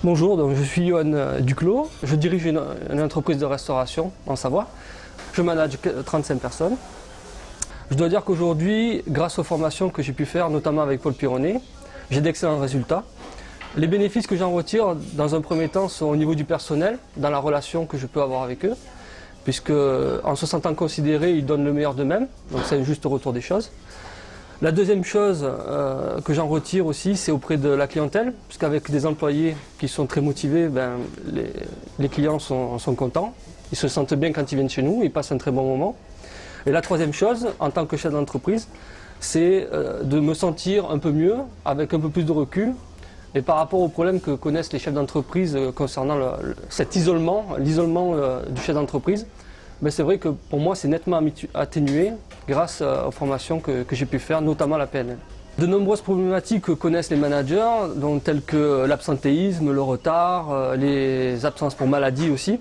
Bonjour, donc je suis Johan Duclos, je dirige une entreprise de restauration en Savoie. Je manage 35 personnes. Je dois dire qu'aujourd'hui, grâce aux formations que j'ai pu faire, notamment avec Paul Pironnet, j'ai d'excellents résultats. Les bénéfices que j'en retire, dans un premier temps, sont au niveau du personnel, dans la relation que je peux avoir avec eux, puisque en se sentant considérés, ils donnent le meilleur d'eux-mêmes, donc c'est un juste retour des choses. La deuxième chose que j'en retire aussi, c'est auprès de la clientèle, puisqu'avec des employés qui sont très motivés, les clients sont contents, ils se sentent bien quand ils viennent chez nous, ils passent un très bon moment. Et la troisième chose, en tant que chef d'entreprise, c'est de me sentir un peu mieux, avec un peu plus de recul, et par rapport aux problèmes que connaissent les chefs d'entreprise concernant cet isolement, l'isolement du chef d'entreprise. Mais c'est vrai que pour moi, c'est nettement atténué grâce aux formations que j'ai pu faire, notamment la PNL. De nombreuses problématiques que connaissent les managers, dont telles que l'absentéisme, le retard, les absences pour maladie aussi.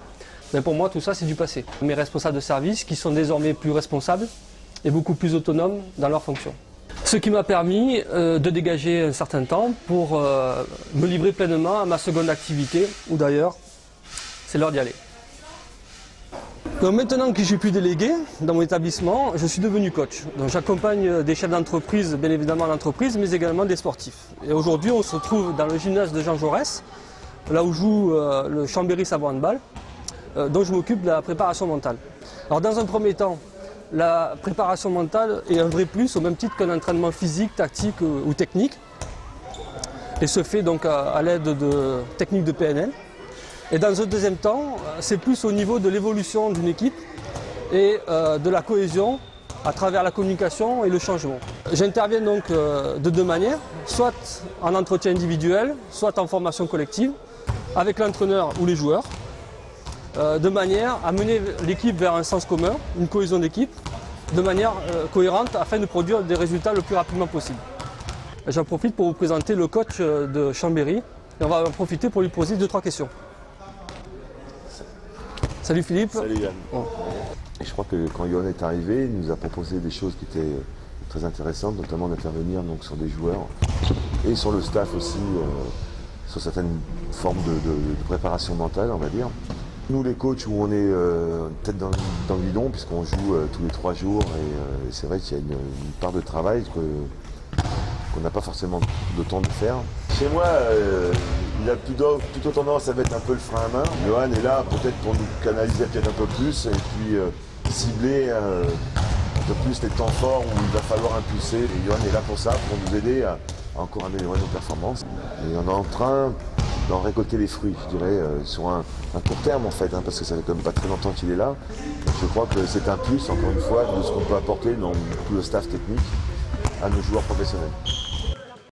Mais pour moi, tout ça, c'est du passé. Mes responsables de service, qui sont désormais plus responsables et beaucoup plus autonomes dans leurs fonctions. Ce qui m'a permis de dégager un certain temps pour me livrer pleinement à ma seconde activité, ou d'ailleurs, c'est l'heure d'y aller. Donc maintenant que j'ai pu déléguer dans mon établissement, je suis devenu coach. Donc j'accompagne des chefs d'entreprise, bien évidemment d'entreprise, mais également des sportifs. Et aujourd'hui, on se trouve dans le gymnase de Jean Jaurès, là où joue le Chambéry Savoie Handball, dont je m'occupe de la préparation mentale. Alors dans un premier temps, la préparation mentale est un vrai plus, au même titre qu'un entraînement physique, tactique ou technique, et se fait donc à l'aide de techniques de PNL. Et dans un deuxième temps, c'est plus au niveau de l'évolution d'une équipe et de la cohésion à travers la communication et le changement. J'interviens donc de deux manières, soit en entretien individuel, soit en formation collective, avec l'entraîneur ou les joueurs, de manière à mener l'équipe vers un sens commun, une cohésion d'équipe, de manière cohérente afin de produire des résultats le plus rapidement possible. J'en profite pour vous présenter le coach de Chambéry et on va en profiter pour lui poser 2-3 questions. Salut Philippe. Salut Yann. Bon. Et je crois que quand Johan est arrivé, il nous a proposé des choses qui étaient très intéressantes, notamment d'intervenir donc, sur des joueurs et sur le staff aussi, sur certaines formes de préparation mentale, on va dire. Nous les coachs où on est peut-être dans le guidon, puisqu'on joue tous les 3 jours, et c'est vrai qu'il y a une part de travail qu'on n'a pas forcément le temps de faire. Chez moi, il a plutôt tendance à mettre un peu le frein à main. Johan est là peut-être pour nous canaliser peut-être un peu plus et puis cibler un peu plus les temps forts où il va falloir impulser. Et Johan est là pour ça, pour nous aider à encore améliorer nos performances. Et on est en train d'en récolter les fruits, je dirais, sur un court terme en fait, parce que ça fait quand même pas très longtemps qu'il est là. Je crois que c'est un plus, encore une fois, de ce qu'on peut apporter dans tout le staff technique à nos joueurs professionnels.